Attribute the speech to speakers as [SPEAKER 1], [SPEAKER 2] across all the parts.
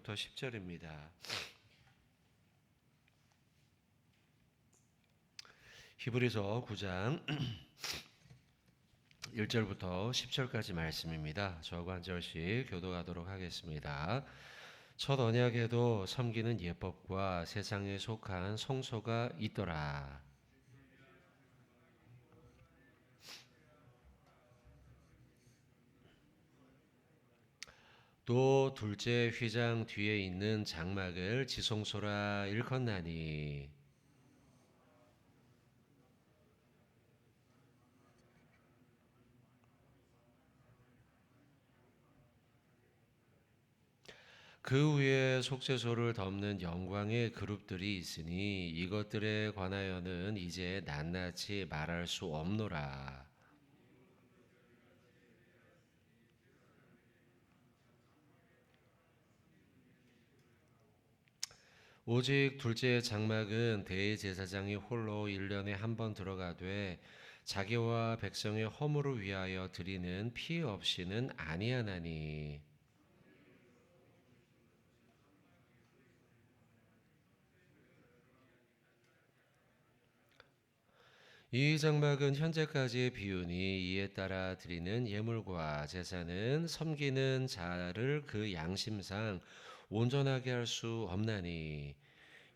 [SPEAKER 1] 1절부터 10절입니다. 히브리서 9장 1절부터 10절까지 말씀입니다. 저하고 한 절씩 교독하도록 하겠습니다. 첫 언약에도 섬기는 예법과 세상에 속한 성소가 있더라. 또 둘째 휘장 뒤에 있는 장막을 지성소라 일컫나니 그 위에 속죄소를 덮는 영광의 그룹들이 있으니 이것들에 관하여는 이제 낱낱이 말할 수 없노라. 오직 둘째 장막은 대제사장이 홀로 1년에 한 번 들어가되 자기와 백성의 허물을 위하여 드리는 피 없이는 아니하나니 이 장막은 현재까지의 비유니 이에 따라 드리는 예물과 제사는 섬기는 자를 그 양심상 온전하게 할 수 없나니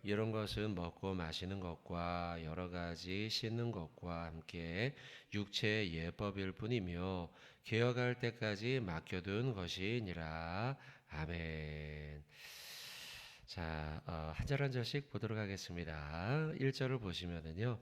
[SPEAKER 1] 이런 것은 먹고 마시는 것과 여러 가지 씻는 것과 함께 육체의 예법일 뿐이며 개혁할 때까지 맡겨둔 것이니라. 아멘. 자, 한 절 한 절씩 보도록 하겠습니다. 1절을 보시면은요.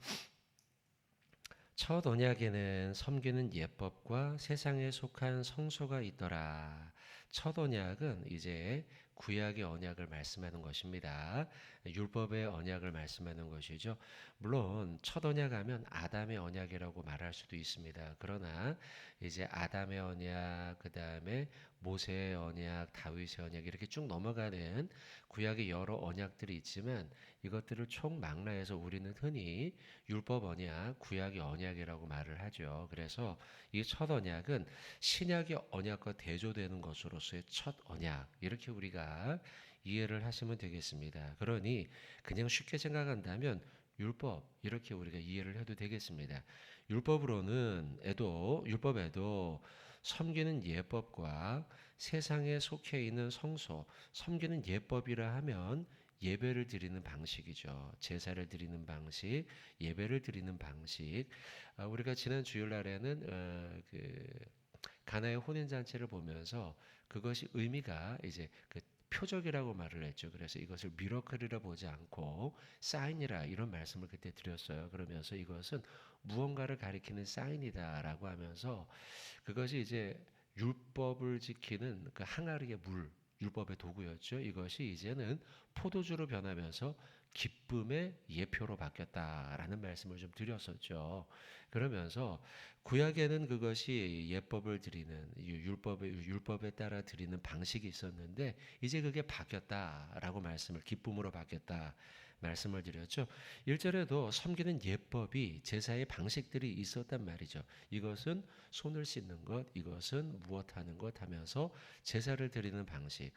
[SPEAKER 1] 첫 언약에는 섬기는 예법과 세상에 속한 성소가 있더라. 첫 언약은 이제 구약의 언약을 말씀하는 것입니다. 율법의 언약을 말씀하는 것이죠. 물론 첫 언약하면 아담의 언약이라고 말할 수도 있습니다. 그러나 이제 아담의 언약, 그 다음에 모세의 언약, 다윗의 언약 이렇게 쭉 넘어가는 구약의 여러 언약들이 있지만 이것들을 총망라해서 우리는 흔히 율법 언약, 구약의 언약이라고 말을 하죠. 그래서 이 첫 언약은 신약의 언약과 대조되는 것으로서의 첫 언약 이렇게 우리가 이해를 하시면 되겠습니다. 그러니 그냥 쉽게 생각한다면 율법 이렇게 우리가 이해를 해도 되겠습니다. 율법에도 섬기는 예법과 세상에 속해 있는 성소, 섬기는 예법이라 하면 예배를 드리는 방식이죠. 제사를 드리는 방식, 예배를 드리는 방식. 우리가 지난 주일날에는 가나의 혼인잔치를 보면서 그것이 의미가 이제 그 표적이라고 말을 했죠. 그래서 이것을 미러클이라 보지 않고 사인이라 이런 말씀을 그때 드렸어요. 그러면서 이것은 무언가를 가리키는 사인이다라고 하면서 그것이 이제 율법을 지키는 그 항아리의 물, 율법의 도구였죠. 이것이 이제는 포도주로 변하면서 기쁨의 예표로 바뀌었다라는 말씀을 좀 드렸었죠. 그러면서 구약에는 그것이 예법을 드리는 율법에 따라 드리는 방식이 있었는데 이제 그게 바뀌었다라고 말씀을 기쁨으로 바뀌었다 말씀을 드렸죠. 1절에도 섬기는 예법이 제사의 방식들이 있었단 말이죠. 이것은 손을 씻는 것, 이것은 무엇하는 것 하면서 제사를 드리는 방식.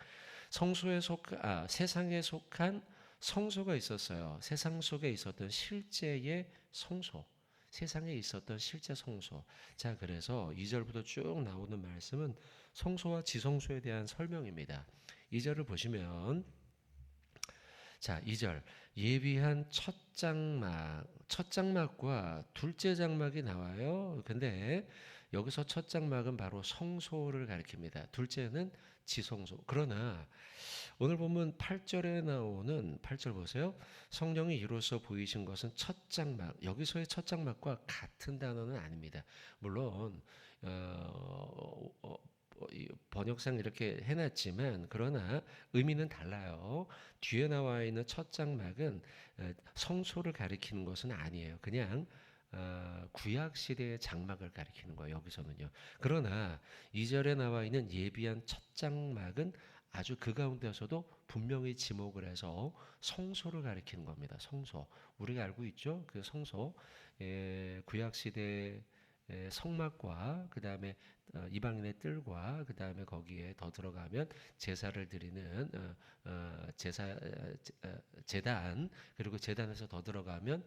[SPEAKER 1] 세상에 속한 성소가 있었어요. 세상 속에 있었던 실제의 성소. 세상에 있었던 실제 성소. 자, 그래서 2절부터 쭉 나오는 말씀은 성소와 지성소에 대한 설명입니다. 2절을 보시면 자, 2절. 예비한 첫 장막과 둘째 장막이 나와요. 근데 여기서 첫 장막은 바로 성소를 가리킵니다. 둘째는 지성소. 그러나 오늘 보면 8절에 나오는 8절 보세요. 성령이 이로써 보이신 것은 첫 장막. 여기서의 첫 장막과 같은 단어는 아닙니다. 물론 번역상 이렇게 해놨지만 그러나 의미는 달라요. 뒤에 나와 있는 첫 장막은 성소를 가리키는 것은 아니에요. 그냥 구약 시대의 장막을 가리키는 거예요. 여기서는요. 그러나 2절에 나와 있는 예비한 첫 장막은 아주 그 가운데서도 분명히 지목을 해서 성소를 가리키는 겁니다. 성소. 우리가 알고 있죠? 그 성소. 구약 시대 성막과 그 다음에 이방인의 뜰과 그 다음에 거기에 더 들어가면 제사를 드리는 제단, 그리고 제단에서 더 들어가면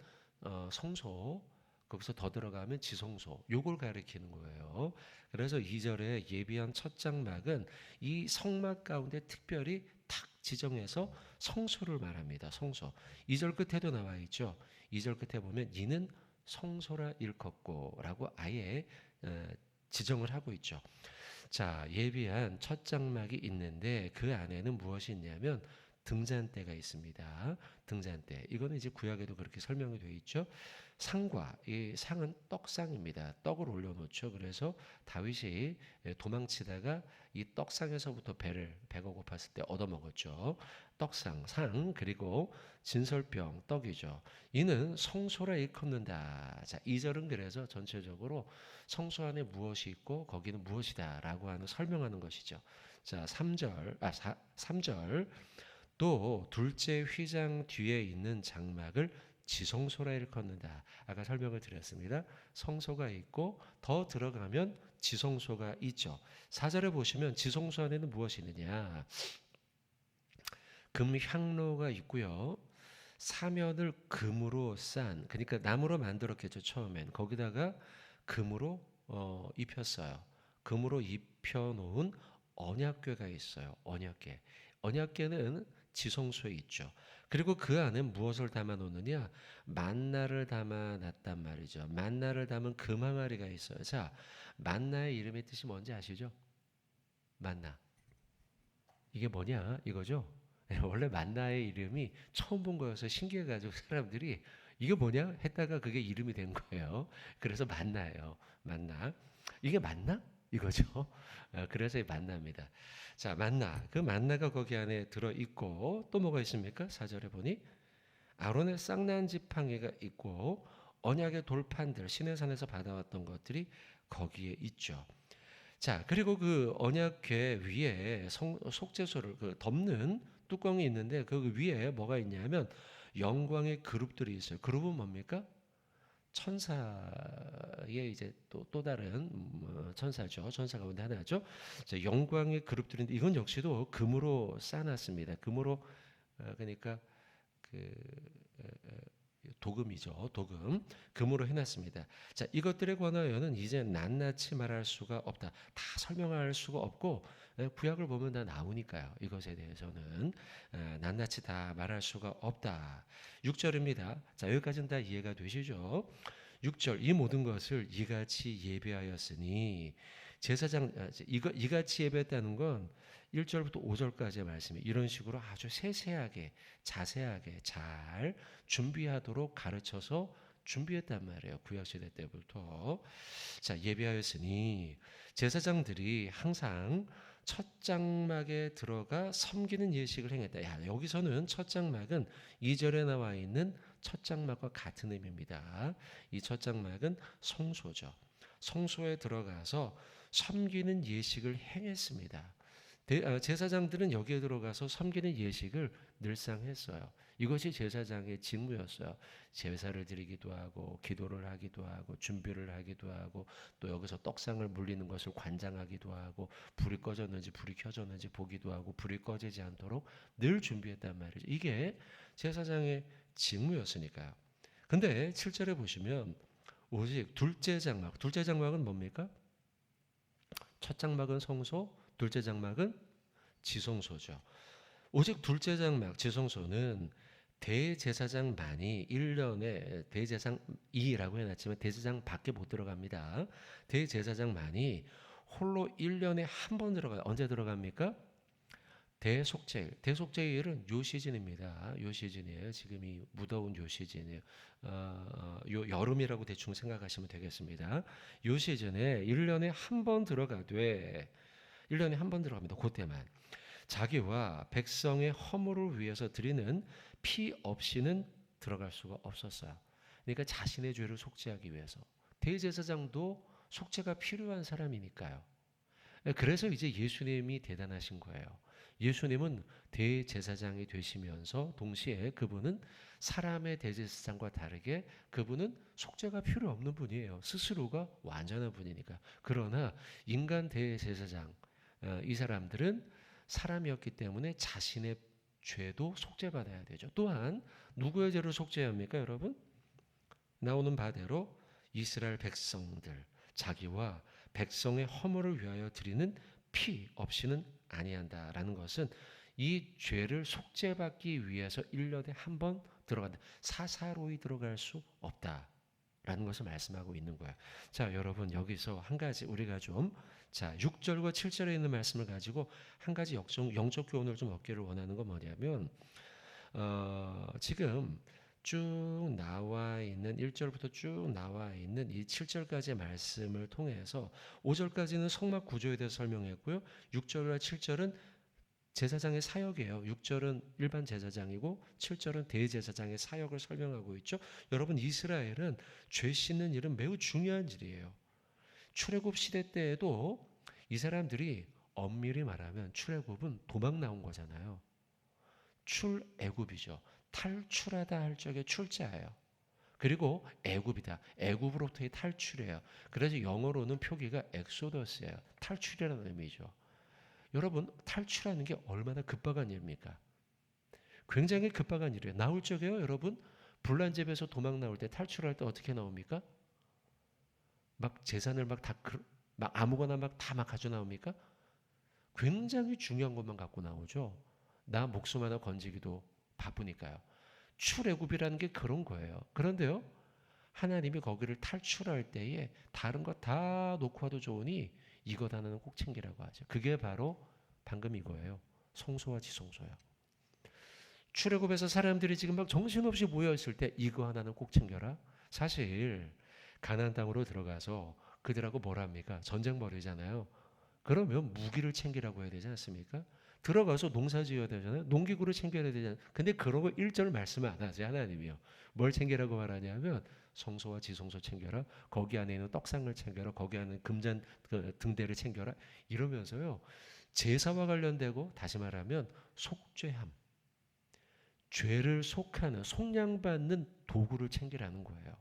[SPEAKER 1] 성소, 거기서 더 들어가면 지성소, 요걸 가리키는 거예요. 그래서 2절에 예비한 첫 장막은 이 성막 가운데 특별히 탁 지정해서 성소를 말합니다. 성소. 2절 끝에도 나와 있죠. 2절 끝에 보면 이는 성소라 일컫고라고 아예 지정을 하고 있죠. 자, 예비한 첫 장막이 있는데 그 안에는 무엇이 있냐면 등잔대가 있습니다. 등잔대. 이거는 이제 구약에도 그렇게 설명이 되어 있죠. 상과 이 상은 떡상입니다. 떡을 올려놓죠. 그래서 다윗이 도망치다가 이 떡상에서부터 배가 고팠을 때 얻어먹었죠. 떡상, 상, 그리고 진설병, 떡이죠. 이는 성소라 일컫는다. 자, 2절은 그래서 전체적으로 성소 안에 무엇이 있고 거기는 무엇이다라고 하는 설명하는 것이죠. 자, 3절 또 둘째 휘장 뒤에 있는 장막을 지성소라 일컫는다. 아까 설명을 드렸습니다. 성소가 있고 더 들어가면 지성소가 있죠. 4절에 보시면 지성소 안에는 무엇이 있느냐? 금향로가 있고요. 사면을 금으로 싼, 그러니까 나무로 만들었겠죠. 처음엔 거기다가 금으로 입혔어요. 금으로 입혀놓은 언약궤가 있어요. 언약궤. 언약궤는 지성소에 있죠. 그리고 그 안에 무엇을 담아 놓느냐? 만나를 담아 놨단 말이죠. 만나를 담은 금항아리가 있어요. 자, 만나의 이름의 뜻이 뭔지 아시죠? 만나. 이게 뭐냐? 이거죠? 원래 만나의 이름이 처음 본 거여서 신기해가지고 사람들이 이게 뭐냐? 했다가 그게 이름이 된 거예요. 그래서 만나예요. 만나. 이게 맞나? 이거죠. 그래서 만나입니다. 자, 만나. 그 만나가 거기 안에 들어있고 또 뭐가 있습니까? 4절에 보니 아론의 쌍난 지팡이가 있고 언약의 돌판들 시내산에서 받아왔던 것들이 거기에 있죠. 자, 그리고 그 언약궤 위에 속죄소를 그 덮는 뚜껑이 있는데 그 위에 뭐가 있냐면 영광의 그룹들이 있어요. 그룹은 뭡니까? 천사의 이제 또 다른 천사죠. 천사 가운데 하나죠. 자, 영광의 그룹들인데 이건 역시도 금으로 쌓아놨습니다. 금으로 그러니까 그 도금이죠. 도금. 금으로 해놨습니다. 자, 이것들에 관하여는 이제 낱낱이 말할 수가 없다. 다 설명할 수가 없고 구약을 보면 다 나오니까요. 이것에 대해서는 낱낱이 다 말할 수가 없다. 6절입니다. 자, 여기까지는 다 이해가 되시죠? 6절 이 모든 것을 이같이 예배하였으니 제사장 이같이 예배했다는 건 1절부터 5절까지의 말씀이 이런 식으로 아주 세세하게 자세하게 잘 준비하도록 가르쳐서 준비했단 말이에요. 구약시대 때부터. 자, 예배하였으니 제사장들이 항상 첫 장막에 들어가 섬기는 예식을 행했다. 야, 여기서는 첫 장막은 2절에 나와 있는 첫 장막과 같은 의미입니다. 이 첫 장막은 성소죠. 성소에 들어가서 섬기는 예식을 행했습니다. 제사장들은 여기에 들어가서 섬기는 예식을 늘상 했어요. 이것이 제사장의 직무였어요. 제사를 드리기도 하고 기도를 하기도 하고 준비를 하기도 하고 또 여기서 떡상을 물리는 것을 관장하기도 하고 불이 꺼졌는지 불이 켜졌는지 보기도 하고 불이 꺼지지 않도록 늘 준비했단 말이죠. 이게 제사장의 직무였으니까요. 근데 7절에 보시면 오직 둘째 장막은 뭡니까? 첫 장막은 성소, 둘째 장막은 지성소죠. 오직 둘째 장막, 지성소는 대제사장만이 1년에 대제사장이라고 해놨지만 대제사장 밖에 못 들어갑니다. 대제사장만이 홀로 1년에 한 번 들어가요. 언제 들어갑니까? 대속죄일. 대속죄일은 요 시즌입니다. 요 시즌이에요. 지금이 무더운 요 시즌이에요. 요 여름이라고 대충 생각하시면 되겠습니다. 요 시즌에 1년에 한 번 들어가되 1년에 한 번 들어갑니다. 그때만. 자기와 백성의 허물을 위해서 드리는 피 없이는 들어갈 수가 없었어요. 그러니까 자신의 죄를 속죄하기 위해서. 대제사장도 속죄가 필요한 사람이니까요. 그래서 이제 예수님이 대단하신 거예요. 예수님은 대제사장이 되시면서 동시에 그분은 사람의 대제사장과 다르게 그분은 속죄가 필요 없는 분이에요. 스스로가 완전한 분이니까. 그러나 인간 대제사장 이 사람들은 사람이었기 때문에 자신의 죄도 속죄받아야 되죠. 또한 누구의 죄를 속죄합니까, 여러분? 나오는 바대로 이스라엘 백성들, 자기와 백성의 허물을 위하여 드리는 피 없이는 아니한다라는 것은 이 죄를 속죄받기 위해서 1년에 한 번 들어간다. 사사로이 들어갈 수 없다라는 것을 말씀하고 있는 거예요. 자, 여러분 여기서 한 가지 우리가 좀 6절과 7절에 있는 말씀을 가지고 한 가지 영적 교훈을 좀 얻기를 원하는 건 뭐냐면 지금 쭉 나와 있는 1절부터 쭉 나와 있는 이 7절까지의 말씀을 통해서 5절까지는 성막 구조에 대해서 설명했고요. 6절과 7절은 제사장의 사역이에요. 6절은 일반 제사장이고 7절은 대제사장의 사역을 설명하고 있죠. 여러분 이스라엘은 죄 씻는 일은 매우 중요한 일이에요. 출애굽 시대 때에도 이 사람들이 엄밀히 말하면 출애굽은 도망 나온 거잖아요. 출애굽이죠. 탈출하다 할 적에 출자예요. 그리고 애굽이다. 애굽으로부터의 탈출이에요. 그래서 영어로는 표기가 엑소더스예요. 탈출이라는 의미죠. 여러분 탈출하는 게 얼마나 급박한 일입니까? 굉장히 급박한 일이에요. 나올 적에요. 여러분 불난집에서 도망 나올 때 탈출할 때 어떻게 나옵니까? 막 재산을 막 아무거나 막 다 막 가져 나옵니까? 굉장히 중요한 것만 갖고 나오죠. 나 목숨 하나 건지기도 바쁘니까요. 출애굽이라는 게 그런 거예요. 그런데요. 하나님이 거기를 탈출할 때에 다른 거 다 놓고 와도 좋으니 이것 하나는 꼭 챙기라고 하죠. 그게 바로 방금 이거예요. 성소와 지성소요. 출애굽에서 사람들이 지금 막 정신없이 모여있을 때 이거 하나는 꼭 챙겨라. 사실 가나안 땅으로 들어가서 그들하고 뭘 합니까? 전쟁 벌이잖아요. 그러면 무기를 챙기라고 해야 되지 않습니까? 들어가서 농사 지어야 되잖아요. 농기구를 챙겨야 되잖아요. 근데 그런 거 1절 말씀을 안 하지 하나님이요. 뭘 챙기라고 말하냐면 성소와 지성소 챙겨라. 거기 안에 있는 떡상을 챙겨라. 거기 안에 금잔 등대를 챙겨라. 이러면서요. 제사와 관련되고 다시 말하면 속죄함. 죄를 속하는 속량받는 도구를 챙기라는 거예요.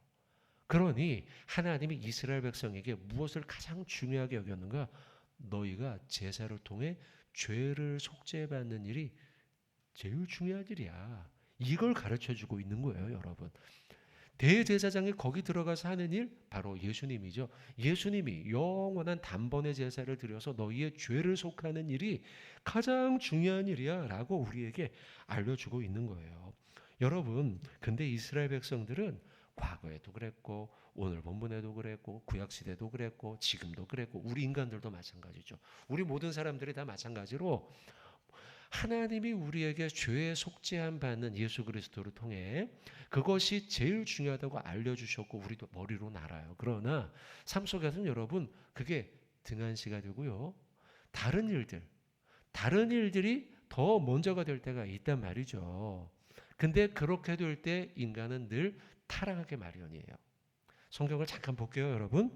[SPEAKER 1] 그러니 하나님이 이스라엘 백성에게 무엇을 가장 중요하게 여겼는가? 너희가 제사를 통해 죄를 속죄받는 일이 제일 중요한 일이야. 이걸 가르쳐주고 있는 거예요, 여러분. 대제사장이 거기 들어가서 하는 일 바로 예수님이죠. 예수님이 영원한 단번의 제사를 드려서 너희의 죄를 속하는 일이 가장 중요한 일이야 라고 우리에게 알려주고 있는 거예요. 여러분 근데 이스라엘 백성들은 과거에도 그랬고 오늘 본문에도 그랬고 구약시대도 그랬고 지금도 그랬고 우리 인간들도 마찬가지죠. 우리 모든 사람들이 다 마찬가지로 하나님이 우리에게 죄의 속죄함 받는 예수 그리스도를 통해 그것이 제일 중요하다고 알려주셨고 우리도 머리로 알아요. 그러나 삶 속에서는 여러분 그게 등한시가 되고요. 다른 일들이 더 먼저가 될 때가 있단 말이죠. 근데 그렇게 될 때 인간은 늘 타락하게 마련이에요. 성경을 잠깐 볼게요, 여러분.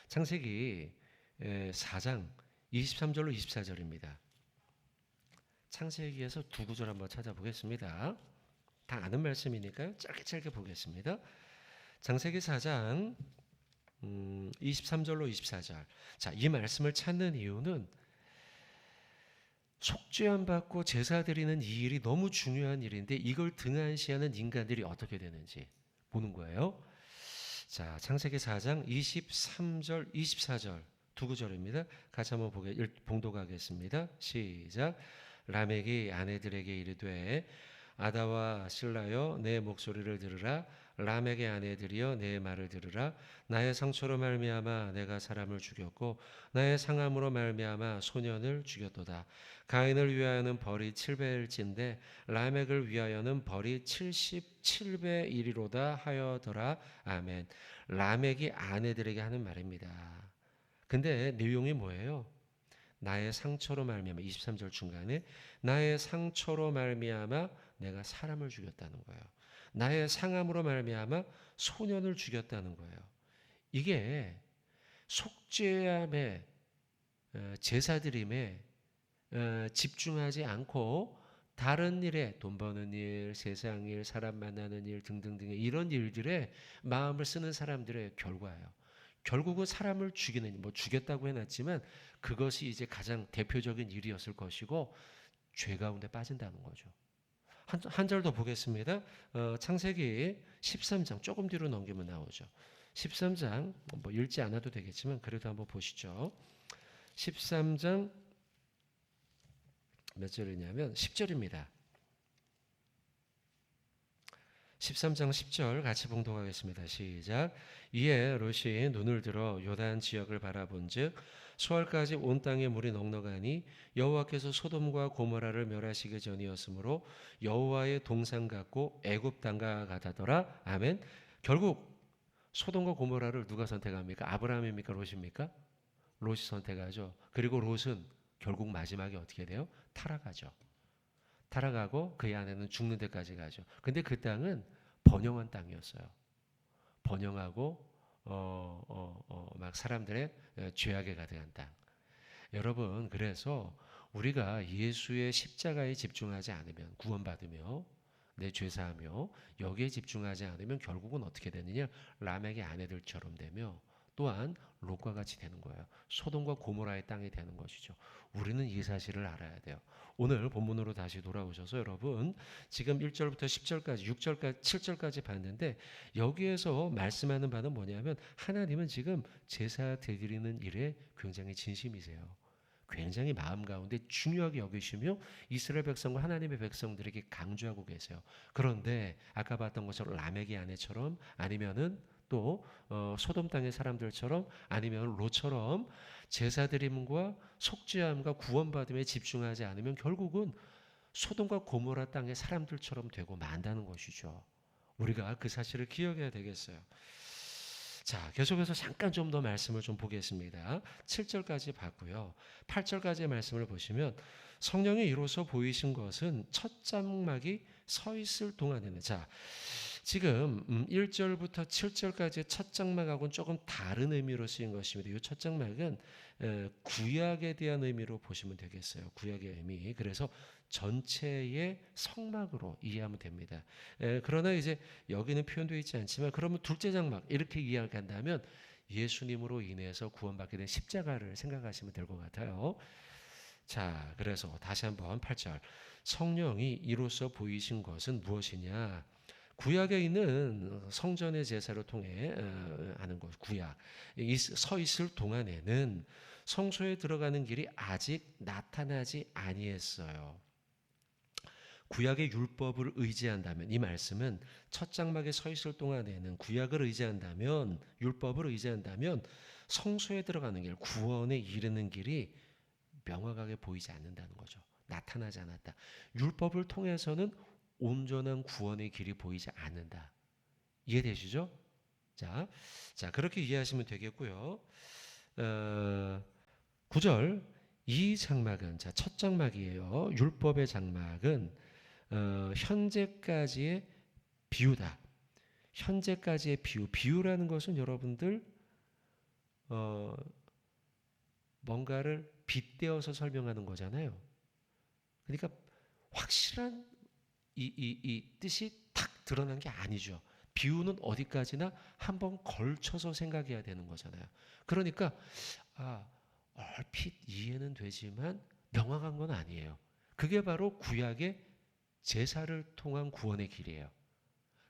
[SPEAKER 1] 창세기 4장 23절로 24절입니다. 창세기에서 두 구절 한번 찾아보겠습니다. 다 아는 말씀이니까요. 짧게 보겠습니다. 창세기 4장 23절로 24절. 자, 이 말씀을 찾는 이유는 속죄함 받고 제사 드리는 이 일이 너무 중요한 일인데 이걸 등한시하는 인간들이 어떻게 되는지 보는 거예요. 자, 창세기 4장 23절, 24절 두 구절입니다. 같이 한번 봉독하겠습니다. 시작. 라멕이 아내들에게 이르되 아다와 실라여 내 목소리를 들으라. 라멕의 아내들이여 내 말을 들으라. 나의 상처로 말미암아 내가 사람을 죽였고 나의 상함으로 말미암아 소년을 죽였도다. 가인을 위하여는 벌이 7배일진데 라멕을 위하여는 벌이 77배 이리로다 하여더라. 아멘. 라멕이 아내들에게 하는 말입니다. 근데 내용이 뭐예요? 나의 상처로 말미암아 23절 중간에 나의 상처로 말미암아 내가 사람을 죽였다는 거예요. 나의 상함으로 말미암아 소년을 죽였다는 거예요. 이게 속죄함의 제사드림의 집중하지 않고 다른 일에 돈 버는 일, 세상 일, 사람 만나는 일 등등등의 이런 일들에 마음을 쓰는 사람들의 결과예요. 결국은 사람을 죽이는 뭐 죽였다고 해놨지만 그것이 이제 가장 대표적인 일이었을 것이고 죄 가운데 빠진다는 거죠. 한 절 더 보겠습니다. 창세기 13장 조금 뒤로 넘기면 나오죠. 13장 뭐 읽지 않아도 되겠지만 그래도 한번 보시죠. 13장 몇 절이냐면 10절입니다. 13장 10절 같이 봉독하겠습니다. 시작. 이에 롯이 눈을 들어 요단 지역을 바라본즉 수월까지 온 땅에 물이 넉넉하니 여호와께서 소돔과 고모라를 멸하시기 전이었으므로 여호와의 동산 같고 애굽 땅과 같았더라. 아멘. 결국 소돔과 고모라를 누가 선택합니까? 아브라함입니까? 롯입니까? 롯이 선택하죠. 그리고 롯은 결국 마지막에 어떻게 돼요? 타락하죠. 타락하고 그의 아내는 죽는 데까지 가죠. 근데 그 땅은 번영한 땅이었어요. 번영하고 막 사람들의 죄악에 가득한 땅. 여러분, 그래서 우리가 예수의 십자가에 집중하지 않으면 구원받으며 내 죄사하며 여기에 집중하지 않으면 결국은 어떻게 되느냐? 라멕의 아내들처럼 되며 또한 롯과 같이 되는 거예요. 소돔과 고모라의 땅이 되는 것이죠. 우리는 이 사실을 알아야 돼요. 오늘 본문으로 다시 돌아오셔서 여러분 지금 1절부터 10절까지 6절까지 7절까지 봤는데 여기에서 말씀하는 바는 뭐냐면 하나님은 지금 제사 드리는 일에 굉장히 진심이세요. 굉장히 마음 가운데 중요하게 여기시며 이스라엘 백성과 하나님의 백성들에게 강조하고 계세요. 그런데 아까 봤던 것처럼 라멕의 아내처럼 아니면은 또 소돔 땅의 사람들처럼 아니면 롯처럼 제사드림과 속죄함과 구원받음에 집중하지 않으면 결국은 소돔과 고모라 땅의 사람들처럼 되고 만다는 것이죠. 우리가 그 사실을 기억해야 되겠어요. 자, 계속해서 잠깐 좀 더 말씀을 좀 보겠습니다. 7절까지 봤고요. 8절까지의 말씀을 보시면 성령이 이로써 보이신 것은 첫 장막이 서 있을 동안에는 자, 지금 1절부터 7절까지의 첫 장막하고는 조금 다른 의미로 쓰인 것입니다. 이 첫 장막은 구약에 대한 의미로 보시면 되겠어요. 구약의 의미. 그래서 전체의 성막으로 이해하면 됩니다. 그러나 이제 여기는 표현되어 있지 않지만 그러면 둘째 장막 이렇게 이해한다면 예수님으로 인해서 구원받게 된 십자가를 생각하시면 될 것 같아요. 자, 그래서 다시 한번 8절 성령이 이로써 보이신 것은 무엇이냐? 구약에 있는 성전의 제사를 통해 하는 것, 구약 서 있을 동안에는 성소에 들어가는 길이 아직 나타나지 아니했어요. 구약의 율법을 의지한다면 이 말씀은 첫 장막에 서 있을 동안에는 구약을 의지한다면 율법을 의지한다면 성소에 들어가는 길, 구원에 이르는 길이 명확하게 보이지 않는다는 거죠. 나타나지 않았다. 율법을 통해서는 온전한 구원의 길이 보이지 않는다. 이해되시죠? 자, 그렇게 이해하시면 되겠고요. 9절 이 장막은 첫 장막이에요. 율법의 장막은 현재까지의 비유다. 현재까지의 비유라는 것은 여러분들 뭔가를 빗대어서 설명하는 거잖아요. 그러니까 확실한 이 뜻이 탁 드러난 게 아니죠. 비유는 어디까지나 한번 걸쳐서 생각해야 되는 거잖아요. 그러니까 얼핏 이해는 되지만 명확한 건 아니에요. 그게 바로 구약의 제사를 통한 구원의 길이에요.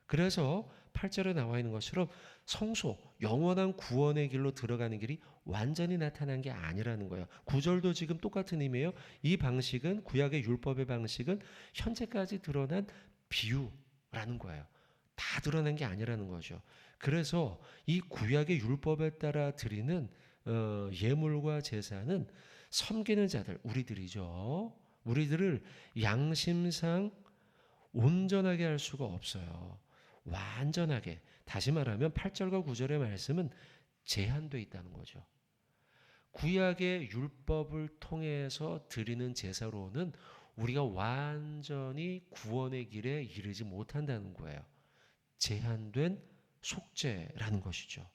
[SPEAKER 1] 그래서 8절에 나와 있는 것처럼 성소, 영원한 구원의 길로 들어가는 길이 완전히 나타난 게 아니라는 거예요. 9절도 지금 똑같은 의미예요. 이 방식은 구약의 율법의 방식은 현재까지 드러난 비유라는 거예요. 다 드러난 게 아니라는 거죠. 그래서 이 구약의 율법에 따라 드리는 예물과 제사는 섬기는 자들, 우리들이죠. 우리들을 양심상 온전하게 할 수가 없어요. 완전하게. 다시 말하면 8절과 9절의 말씀은 제한되어 있다는 거죠. 구약의 율법을 통해서 드리는 제사로는 우리가 완전히 구원의 길에 이르지 못한다는 거예요. 제한된 속죄라는 것이죠.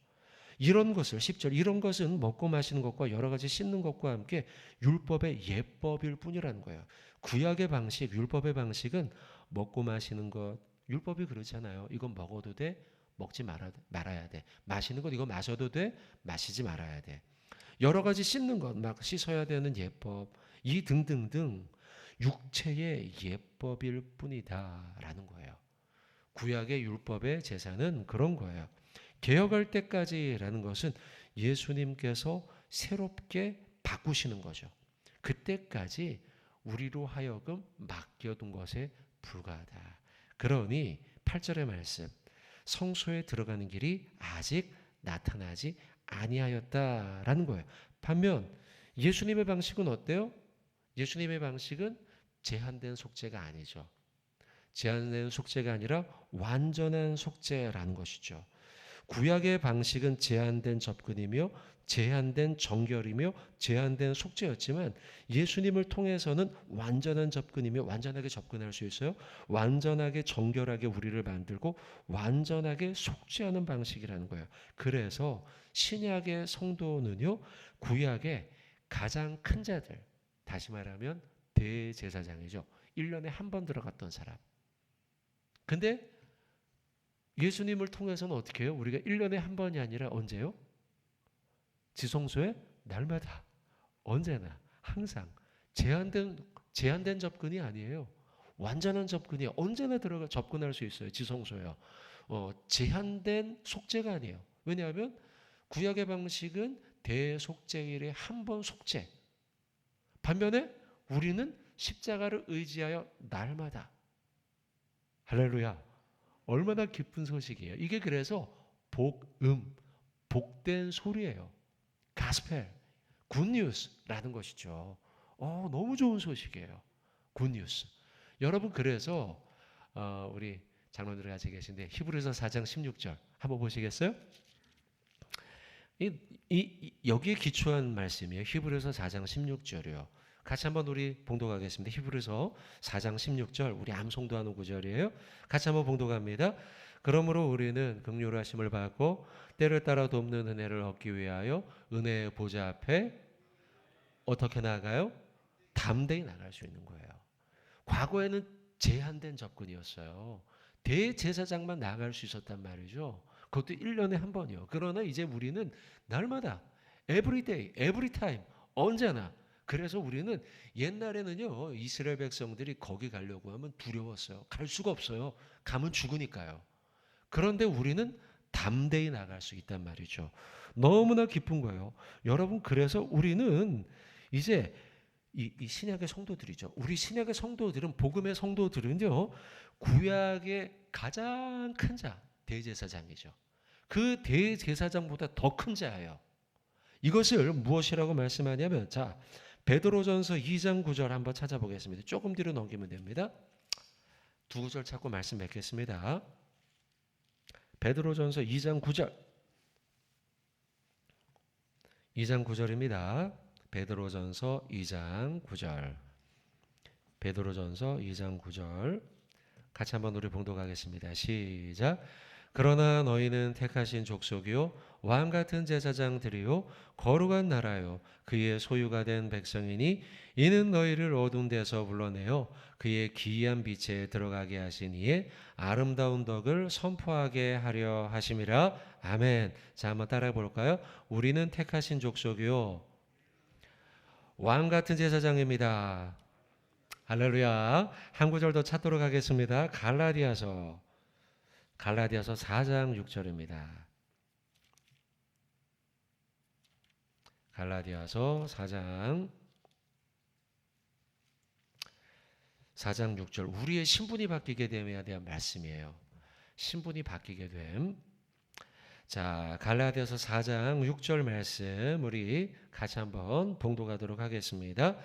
[SPEAKER 1] 이런 것을 10절 이런 것은 먹고 마시는 것과 여러 가지 씻는 것과 함께 율법의 예법일 뿐이라는 거예요. 구약의 방식, 율법의 방식은 먹고 마시는 것, 율법이 그러잖아요. 이건 먹어도 돼, 먹지 말아야 돼. 마시는 것 이거 마셔도 돼, 마시지 말아야 돼. 여러 가지 씻는 것, 막 씻어야 되는 예법, 이 등등등 육체의 예법일 뿐이다라는 거예요. 구약의 율법의 제사는 그런 거예요. 개혁할 때까지라는 것은 예수님께서 새롭게 바꾸시는 거죠. 그때까지 우리로 하여금 맡겨둔 것에 불과하다. 그러니 8절의 말씀 성소에 들어가는 길이 아직 나타나지 아니하였다라는 거예요. 반면 예수님의 방식은 어때요? 예수님의 방식은 제한된 속죄가 아니죠. 제한된 속죄가 아니라 완전한 속죄라는 것이죠. 구약의 방식은 제한된 접근이며 제한된 정결이며 제한된 속죄였지만 예수님을 통해서는 완전한 접근이며 완전하게 접근할 수 있어요. 완전하게 정결하게 우리를 만들고 완전하게 속죄하는 방식이라는 거예요. 그래서 신약의 성도는요, 구약의 가장 큰 자들, 다시 말하면 대제사장이죠. 1년에 한 번 들어갔던 사람. 근데 예수님을 통해서는 어떻게 해요? 우리가 1년에 한 번이 아니라 언제요? 지성소에 날마다, 언제나, 항상 제한된 접근이 아니에요. 완전한 접근이 언제나 들어가 접근할 수 있어요. 지성소요. 제한된 속죄가 아니에요. 왜냐하면 구약의 방식은 대속죄일에 한 번 속죄. 반면에 우리는 십자가를 의지하여 날마다. 할렐루야. 얼마나 기쁜 소식이에요. 이게 그래서 복된 소리예요. 가스펠, 굿뉴스라는 것이죠. 너무 좋은 소식이에요. 굿뉴스. 여러분 그래서 우리 장로들이 같이 계신데 히브리서 4장 16절 한번 보시겠어요? 여기에 기초한 말씀이에요. 히브리서 4장 16절이요. 같이 한번 우리 봉독하겠습니다. 히브리서 4장 16절 우리 암송도 하는 구절이에요. 같이 한번 봉독합니다. 그러므로 우리는 긍휼을 하심을 받고 때를 따라 돕는 은혜를 얻기 위하여 은혜의 보좌 앞에 어떻게 나아가요? 담대히 나갈 수 있는 거예요. 과거에는 제한된 접근이었어요. 대제사장만 나갈 수 있었단 말이죠. 그것도 1년에 한 번이요. 그러나 이제 우리는 날마다 every day, every time 언제나. 그래서 우리는 옛날에는요, 이스라엘 백성들이 거기 가려고 하면 두려웠어요. 갈 수가 없어요. 가면 죽으니까요. 그런데 우리는 담대히 나갈 수 있단 말이죠. 너무나 기쁜 거예요. 여러분 그래서 우리는 이제 이 신약의 성도들이죠. 우리 신약의 성도들은 복음의 성도들은요. 구약의 가장 큰 자 대제사장이죠. 그 대제사장보다 더 큰 자예요. 이것을 무엇이라고 말씀하냐면 자 베드로전서 2장 9절 한번 찾아보겠습니다. 조금 뒤로 넘기면 됩니다. 두 구절 찾고 말씀 맺겠습니다. 베드로전서 2장 9절 2장 9절입니다. 베드로전서 2장 9절 베드로전서 2장 9절 같이 한번 우리 봉독하겠습니다. 시작. 그러나 너희는 택하신 족속이요 왕 같은 제사장들이요 거룩한 나라요 그의 소유가 된 백성이니 이는 너희를 어두운 데서 불러내어 그의 기이한 빛에 들어가게 하신 이의 아름다운 덕을 선포하게 하려 하심이라. 아멘. 자 한번 따라해 볼까요? 우리는 택하신 족속이요 왕 같은 제사장입니다. 할렐루야. 한 구절 더 찾도록 하겠습니다. 갈라디아서 4장 6절입니다. 갈라디아서 4장 6절 우리의 신분이 바뀌게 됨에 대한 말씀이에요. 신분이 바뀌게 됨. 자, 갈라디아서 4장 6절 말씀 우리 같이 한번 봉독하도록 하겠습니다.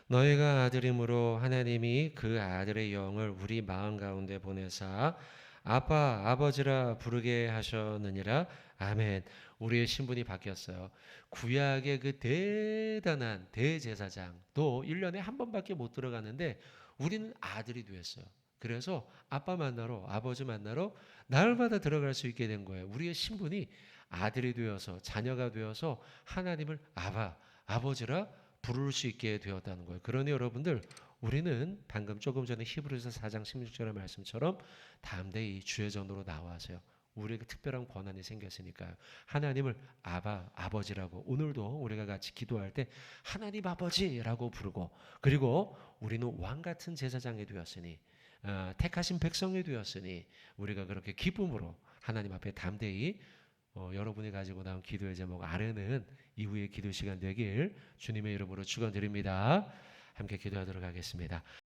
[SPEAKER 1] 너희가 아들임으로 하나님이 그 아들의 영을 우리 마음 가운데 보내사 아빠 아버지라 부르게 하셨느니라. 아멘. 우리의 신분이 바뀌었어요. 구약의 그 대단한 대제사장도 1년에 한 번밖에 못 들어가는데 우리는 아들이 되었어요. 그래서 아빠 만나러 아버지 만나러 날마다 들어갈 수 있게 된 거예요. 우리의 신분이 아들이 되어서 자녀가 되어서 하나님을 아바, 아버지라 부를 수 있게 되었다는 거예요. 그러니 여러분들 우리는 방금 조금 전에 히브리서 4장 16절의 말씀처럼 담대히 주의 전으로 나와서요. 우리에게 특별한 권한이 생겼으니까요. 하나님을 아바, 아버지라고 오늘도 우리가 같이 기도할 때 하나님 아버지라고 부르고 그리고 우리는 왕 같은 제사장이 되었으니 택하신 백성이 되었으니 우리가 그렇게 기쁨으로 하나님 앞에 담대히 여러분이 가지고 나온 기도의 제목 아뢰는 이후의 기도 시간 되길 주님의 이름으로 축원드립니다. 함께 기도하도록 하겠습니다.